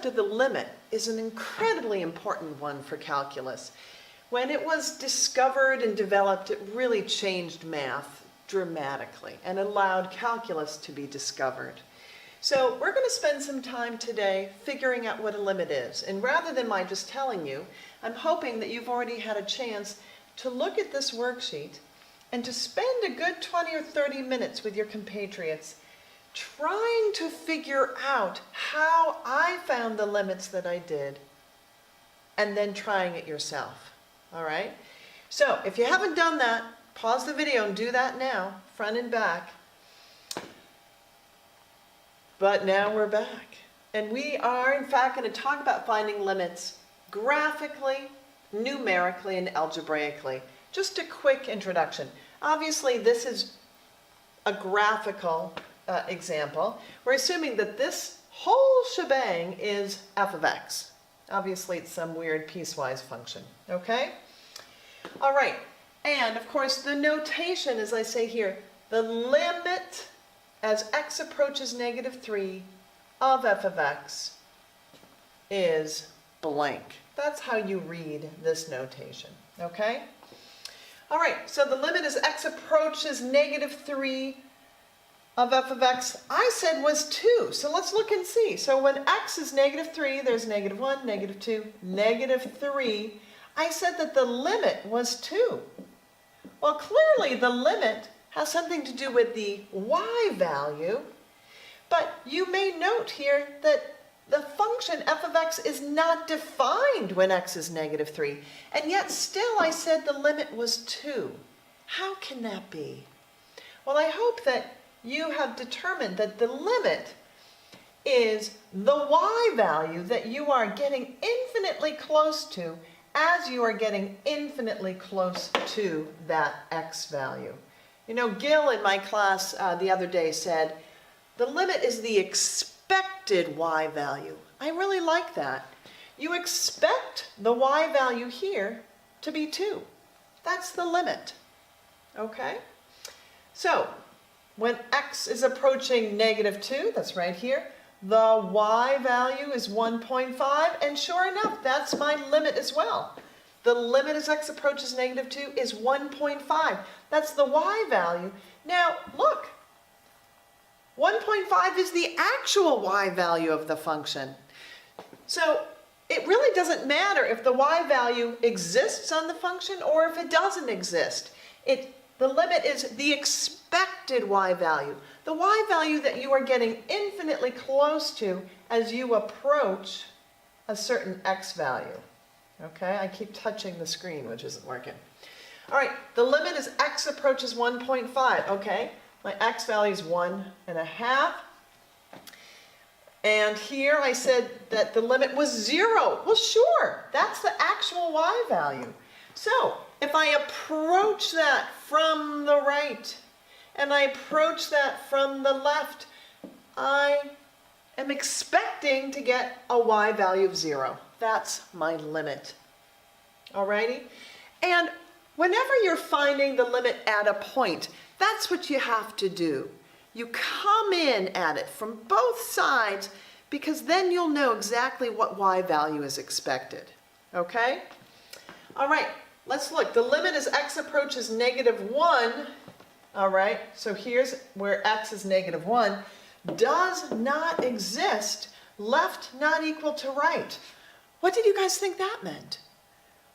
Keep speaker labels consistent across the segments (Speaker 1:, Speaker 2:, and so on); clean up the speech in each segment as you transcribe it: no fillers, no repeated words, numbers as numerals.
Speaker 1: concept of the limit is an incredibly important one for calculus. When it was discovered and developed, it really changed math dramatically and allowed calculus to be discovered. So we're going to spend some time today figuring out what a limit is. And rather than my just telling you, I'm hoping that you've already had a chance to look at this worksheet and to spend a good 20 or 30 minutes with your compatriots trying to figure out how I found the limits that I did, and then trying it yourself. All right? So if you haven't done that, pause the video and do that now, front and back. But now we're back. And we are, in fact, going to talk about finding limits graphically, numerically, and algebraically. Just a quick introduction. Obviously, this is a graphical example. We're assuming that this whole shebang is f of x. Obviously, it's some weird piecewise function, okay? All right, and of course, the notation, as I say here, the limit as x approaches -3 of f of x is blank. That's how you read this notation, okay? All right, so the limit as x approaches -3 of f of x, I said was 2. So let's look and see. So when x is -3, there's -1, -2, -3. I said that the limit was 2. Well, clearly the limit has something to do with the y value, but you may note here that the function f of x is not defined when x is -3, and yet still I said the limit was 2. How can that be? Well, I hope that you have determined that the limit is the y value that you are getting infinitely close to as you are getting infinitely close to that x value. You know, Gil in my class the other day said, the limit is the expected y value. I really like that. You expect the y value here to be 2. That's the limit, okay? So, when x is approaching -2, that's right here, the y value is 1.5, and sure enough, that's my limit as well. The limit as x approaches -2 is 1.5. That's the y value. Now, look, 1.5 is the actual y value of the function. So it really doesn't matter if the y value exists on the function or if it doesn't exist. The limit is the expected y value, the y value that you are getting infinitely close to as you approach a certain x value. Okay, I keep touching the screen, which isn't working. All right, the limit is x approaches 1.5. Okay, my x value is 1.5. And here I said that the limit was 0. Well, sure, that's the actual y value. So if I approach that from the right and I approach that from the left, I am expecting to get a y value of 0. That's my limit. Alrighty? And whenever you're finding the limit at a point, that's what you have to do. You come in at it from both sides, because then you'll know exactly what y value is expected. Okay? All right, let's look. The limit as x approaches -1, all right, so here's where x is -1, does not exist, left not equal to right. What did you guys think that meant?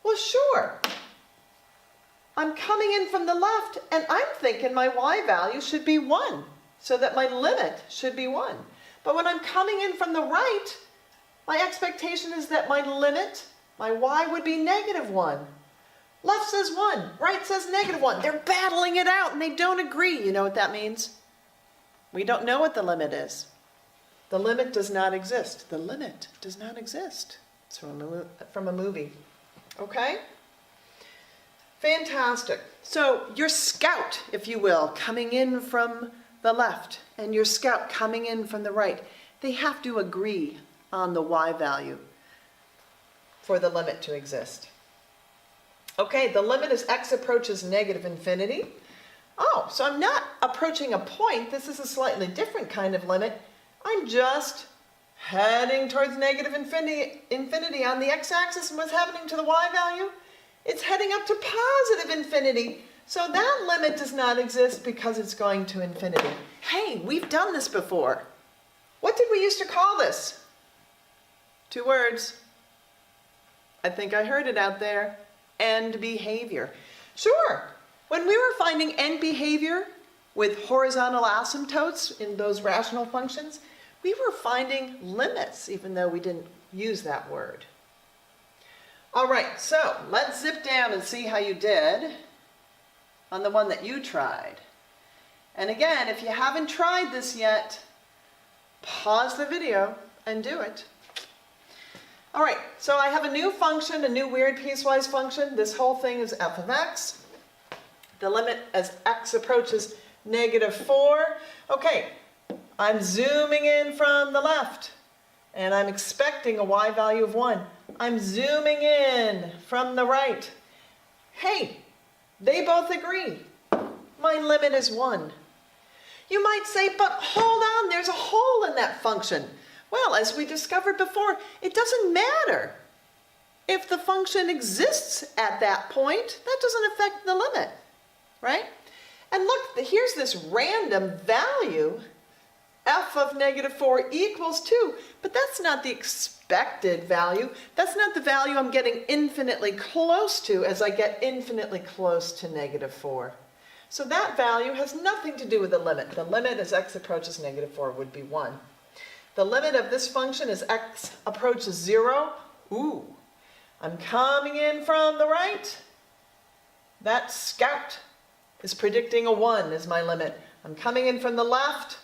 Speaker 1: Well, sure. I'm coming in from the left, and I'm thinking my y value should be 1, so that my limit should be 1. But when I'm coming in from the right, my expectation is that my limit, my y, would be -1. Left says 1, right says -1. They're battling it out, and they don't agree. You know what that means? We don't know what the limit is. The limit does not exist. The limit does not exist. It's from a movie. Okay? Fantastic. So your scout, if you will, coming in from the left and your scout coming in from the right, they have to agree on the y value for the limit to exist. Okay, the limit as x approaches -infinity. Oh, so I'm not approaching a point. This is a slightly different kind of limit. I'm just heading towards negative infinity on the x-axis. And what's happening to the y value? It's heading up to positive infinity. So that limit does not exist because it's going to infinity. Hey, we've done this before. What did we used to call this? 2 words. I think I heard it out there. End behavior. Sure, when we were finding end behavior with horizontal asymptotes in those rational functions, we were finding limits, even though we didn't use that word. All right, so let's zip down and see how you did on the one that you tried. And again, if you haven't tried this yet, pause the video and do it. All right, so I have a new function, a new weird piecewise function. This whole thing is f of x. The limit as x approaches -4. Okay, I'm zooming in from the left, and I'm expecting a y value of 1. I'm zooming in from the right. Hey, they both agree. My limit is 1. You might say, but hold on, there's a hole in that function. Well, as we discovered before, it doesn't matter. If the function exists at that point, that doesn't affect the limit, right? And look, here's this random value, f of -4 equals 2, but that's not the expected value. That's not the value I'm getting infinitely close to as I get infinitely close to -4. So that value has nothing to do with the limit. The limit as x approaches -4 would be 1. The limit of this function as x approaches 0, ooh, I'm coming in from the right. That scout is predicting a 1 as my limit. I'm coming in from the left.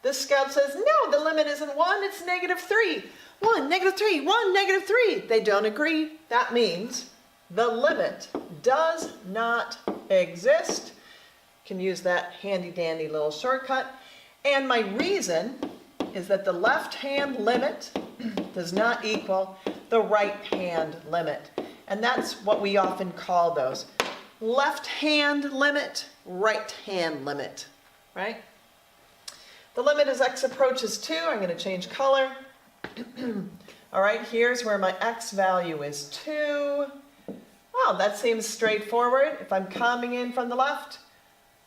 Speaker 1: This scout says, no, the limit isn't 1, it's -3. 1, -3, 1, -3. They don't agree. That means the limit does not exist. Can use that handy dandy little shortcut. And my reason is that the left-hand limit does not equal the right-hand limit. And that's what we often call those. Left-hand limit, right-hand limit, right? The limit as x approaches 2, I'm going to change color. All right, here's where my x value is 2. Well, that seems straightforward. If I'm coming in from the left,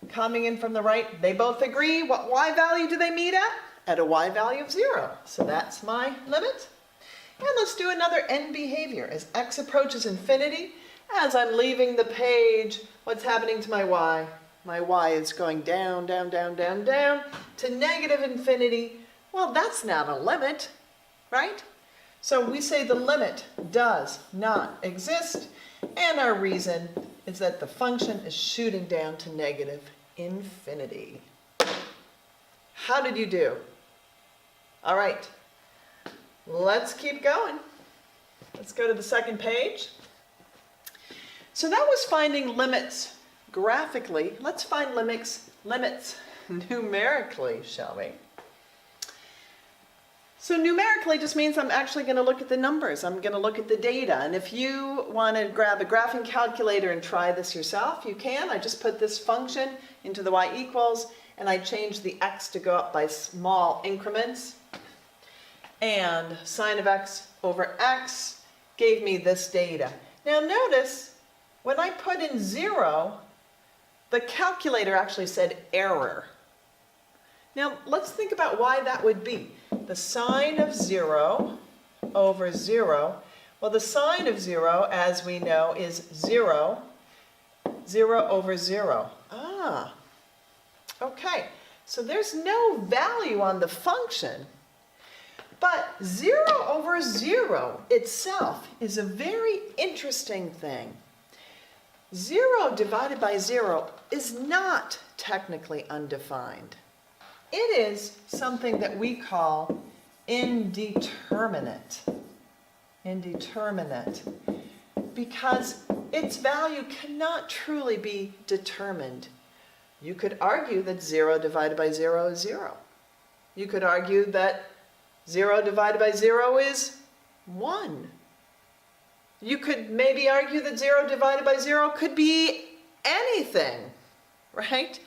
Speaker 1: coming in from the right, they both agree. What y value do they meet at? At a y value of 0. So that's my limit. And let's do another end behavior. As x approaches infinity, as I'm leaving the page, what's happening to my y? My y is going down, down, down, down, down to -infinity. Well, that's not a limit, right? So we say the limit does not exist, and our reason is that the function is shooting down to -infinity. How did you do? All right, let's keep going. Let's go to the second page. So that was finding limits graphically. Let's find limits numerically, shall we? So numerically just means I'm actually going to look at the numbers. I'm going to look at the data. And if you want to grab a graphing calculator and try this yourself, you can. I just put this function into the y equals, and I changed the x to go up by small increments. And sine of x over x gave me this data. Now notice, when I put in 0, the calculator actually said error. Now let's think about why that would be. The sine of 0 over 0, well, the sine of 0, as we know, is 0, 0 over 0. Ah, okay, so there's no value on the function. But 0 over 0 itself is a very interesting thing. 0 divided by 0 is not technically undefined. It is something that we call indeterminate. Indeterminate. Because its value cannot truly be determined. You could argue that 0 divided by 0 is 0. You could argue that 0 divided by 0 is 1. You could maybe argue that 0 divided by 0 could be anything, right?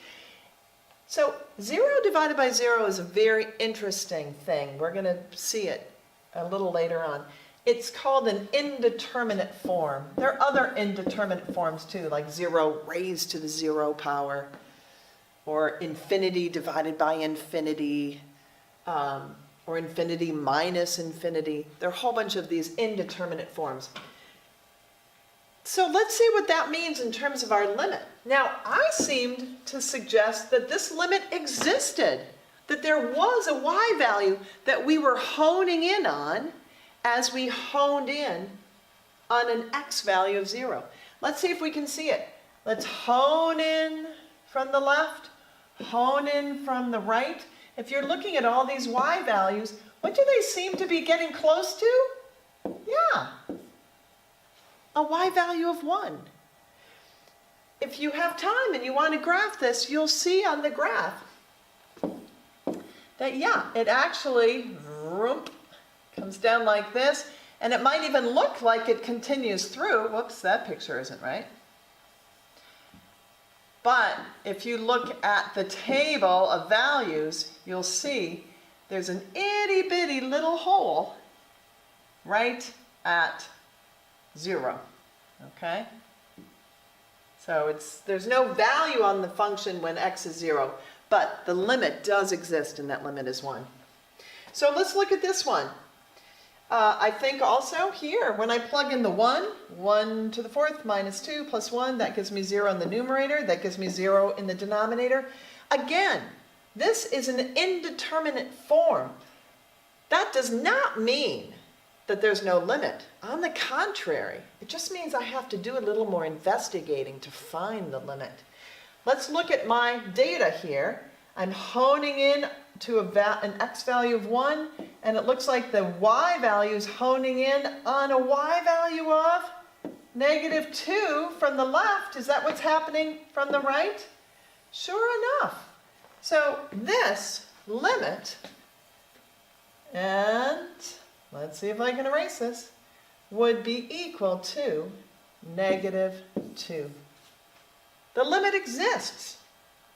Speaker 1: So 0 divided by 0 is a very interesting thing. We're going to see it a little later on. It's called an indeterminate form. There are other indeterminate forms too, like 0 raised to the 0 power, or infinity divided by infinity, or infinity minus infinity. There are a whole bunch of these indeterminate forms. So let's see what that means in terms of our limit. Now, I seemed to suggest that this limit existed, that there was a y value that we were honing in on as we honed in on an x value of 0. Let's see if we can see it. Let's hone in from the left, hone in from the right. If you're looking at all these y values, what do they seem to be getting close to? Yeah, a y value of 1. If you have time and you want to graph this, you'll see on the graph that, yeah, it actually comes down like this, and it might even look like it continues through. Whoops, that picture isn't right. But if you look at the table of values, you'll see there's an itty bitty little hole right at 0, okay? So there's no value on the function when x is 0, but the limit does exist, and that limit is 1. So let's look at this one. I think also here, when I plug in the 1 to the 4th minus 2 plus 1, that gives me 0 in the numerator, that gives me 0 in the denominator. Again, this is an indeterminate form. That does not mean that there's no limit. On the contrary, it just means I have to do a little more investigating to find the limit. Let's look at my data here. I'm honing in to an x value of 1, and it looks like the y value is honing in on a y value of -2 from the left. Is that what's happening from the right? Sure enough. So this limit, and let's see if I can erase this, would be equal to -2. The limit exists.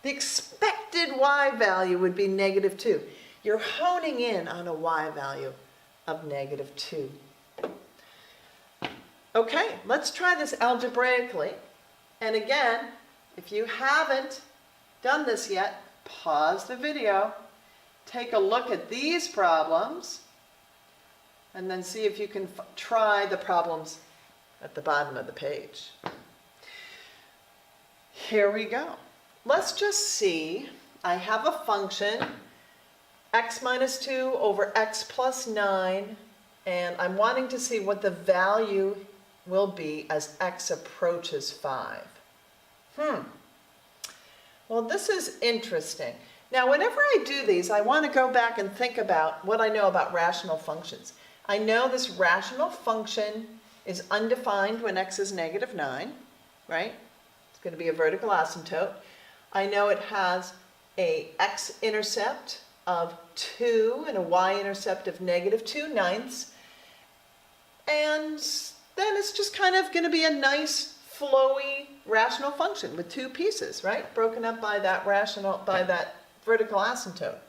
Speaker 1: The expected y value would be -2. You're honing in on a y value of -2. Okay, let's try this algebraically. And again, if you haven't done this yet, pause the video, take a look at these problems, and then see if you can try the problems at the bottom of the page. Here we go. Let's just see, I have a function, x minus 2 over x plus 9, and I'm wanting to see what the value will be as x approaches 5. Well, this is interesting. Now, whenever I do these, I want to go back and think about what I know about rational functions. I know this rational function is undefined when x is -9, right? It's going to be a vertical asymptote. I know it has a x-intercept of 2 and a y-intercept of -2/9. And then it's just kind of going to be a nice, flowy rational function with 2 pieces, right? Broken up by that vertical asymptote.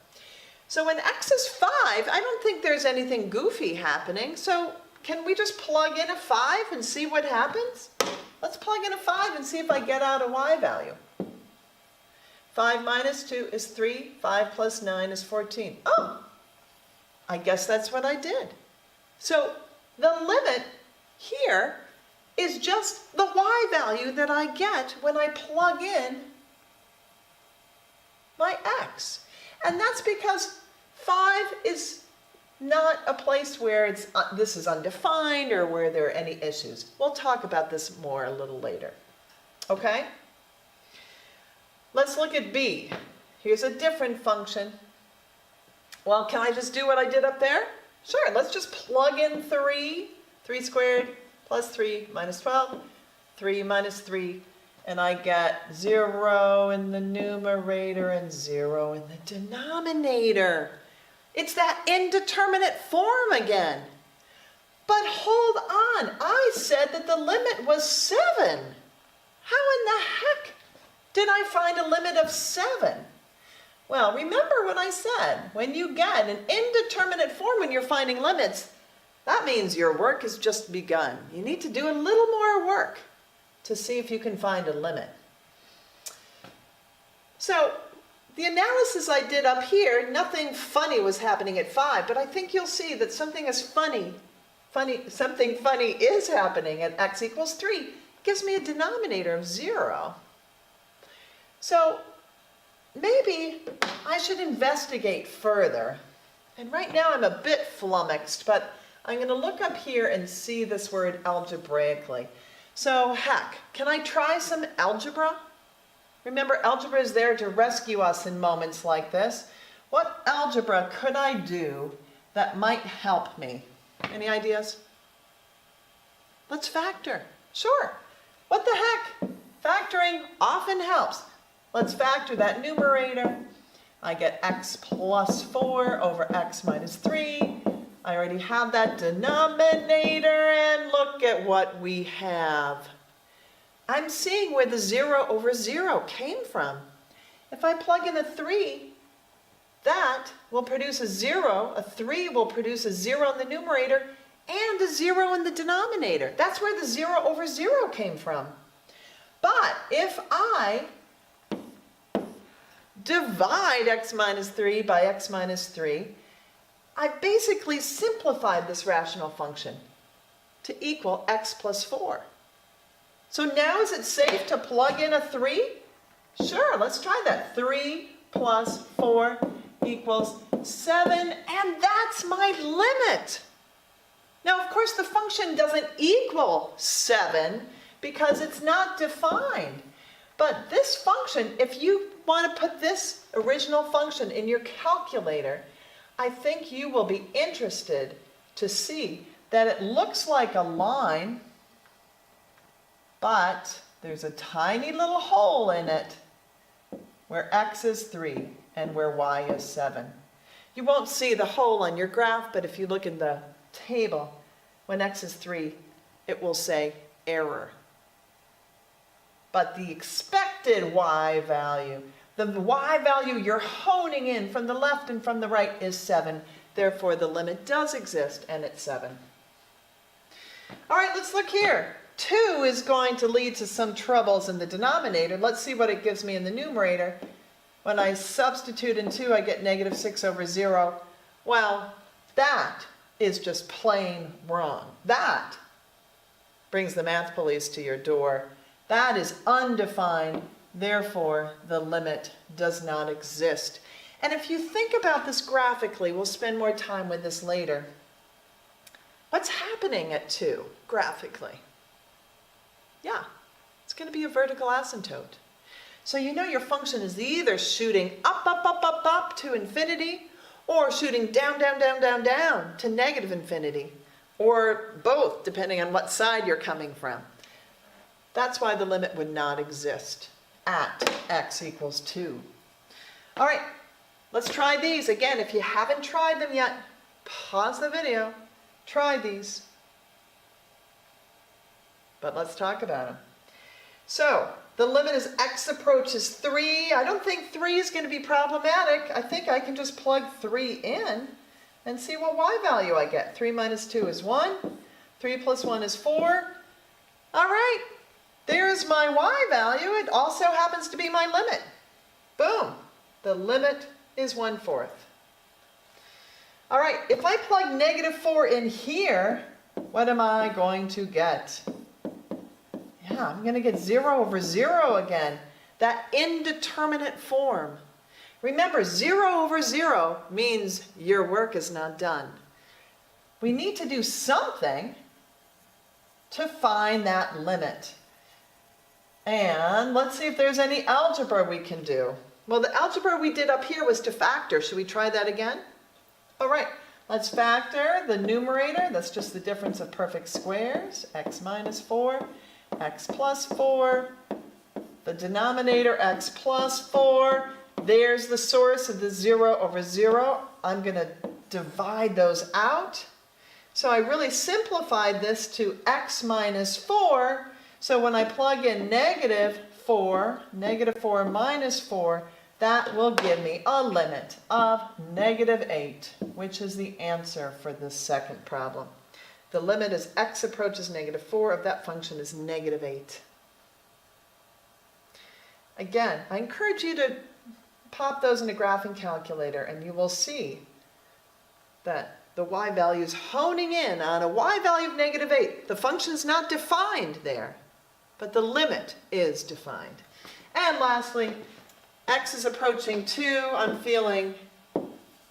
Speaker 1: So when x is 5, I don't think there's anything goofy happening. So can we just plug in a 5 and see what happens? Let's plug in a 5 and see if I get out a y value. 5 minus 2 is 3. 5 plus 9 is 14. Oh, I guess that's what I did. So the limit here is just the y value that I get when I plug in my x. And that's because 5 is not a place where this is undefined or where there are any issues. We'll talk about this more a little later. Okay? Let's look at b. Here's a different function. Well, can I just do what I did up there? Sure, let's just plug in 3. 3 squared plus 3 minus 12. 3 minus 3. And I get 0 in the numerator and 0 in the denominator. It's that indeterminate form again. But hold on, I said that the limit was 7. How in the heck did I find a limit of 7? Well, remember what I said. When you get an indeterminate form when you're finding limits, that means your work has just begun. You need to do a little more work to see if you can find a limit. So the analysis I did up here, nothing funny was happening at 5, but I think you'll see that something funny is happening at x equals 3. It gives me a denominator of 0. So maybe I should investigate further. And right now I'm a bit flummoxed, but I'm going to look up here and see this word algebraically. So heck, can I try some algebra? Remember, algebra is there to rescue us in moments like this. What algebra could I do that might help me? Any ideas? Let's factor. Sure. What the heck? Factoring often helps. Let's factor that numerator. I get x plus 4 over x minus 3. I already have that denominator, and look at what we have. I'm seeing where the 0 over 0 came from. If I plug in a 3, that will produce a 0. A 3 will produce a 0 in the numerator and a 0 in the denominator. That's where the 0 over 0 came from. But if I divide x minus 3 by x minus 3, I basically simplified this rational function to equal x plus 4. So now is it safe to plug in a 3? Sure, let's try that. 3 plus 4 equals 7, and that's my limit. Now, of course, the function doesn't equal 7 because it's not defined. But this function, if you want to put this original function in your calculator, I think you will be interested to see that it looks like a line, but there's a tiny little hole in it where x is 3 and where y is 7. You won't see the hole on your graph, but if you look in the table, when x is 3, it will say error. But the expected y value, the y value you're honing in from the left and from the right is 7. Therefore, the limit does exist, and it's 7. All right, let's look here. 2 is going to lead to some troubles in the denominator. Let's see what it gives me in the numerator. When I substitute in 2, I get negative 6 over 0. Well, that is just plain wrong. That brings the math police to your door. That is undefined. Therefore, the limit does not exist. And if you think about this graphically, we'll spend more time with this later. What's happening at 2 graphically? Yeah, it's going to be a vertical asymptote. So you know your function is either shooting up to infinity, or shooting down to negative infinity, or both, depending on what side you're coming from. That's why the limit would not exist at x equals 2. All right, let's try these. Again, if you haven't tried them yet, pause the video, try these. But let's talk about them. So, the limit as x approaches 3. I don't think 3 is going to be problematic. I think I can just plug 3 in and see what y value I get. 3 minus 2 is 1. 3 plus 1 is 4. All right, there's my y value. It also happens to be my limit. Boom. The limit is 1/4. All right, if I plug negative 4 in here, what am I going to get? Yeah, I'm going to get 0 over 0 again. That indeterminate form. Remember, 0 over 0 means your work is not done. We need to do something to find that limit. And let's see if there's any algebra we can do. Well, the algebra we did up here was to factor. Should we try that again? All right, let's factor the numerator. That's just the difference of perfect squares. X minus 4. X plus 4, the denominator x plus 4, there's the source of the 0 over 0. I'm going to divide those out. So I really simplified this to x minus 4. So when I plug in negative 4 minus 4, that will give me a limit of -8, which is the answer for this second problem. The limit as x approaches -4 of that function is -8. Again, I encourage you to pop those in a graphing calculator and you will see that the y value is honing in on a y value of -8. The function is not defined there, but the limit is defined. And lastly, x is approaching 2. I'm feeling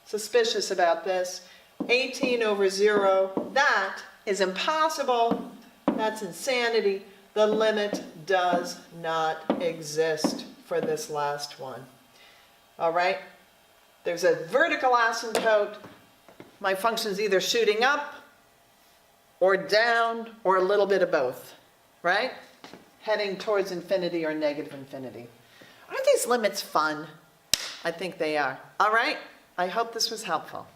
Speaker 1: suspicious about this. 18 over 0, that is impossible. That's insanity. The limit does not exist for this last one. All right? There's a vertical asymptote. My function is either shooting up or down or a little bit of both, right? Heading towards infinity or -infinity. Aren't these limits fun? I think they are. All right? I hope this was helpful.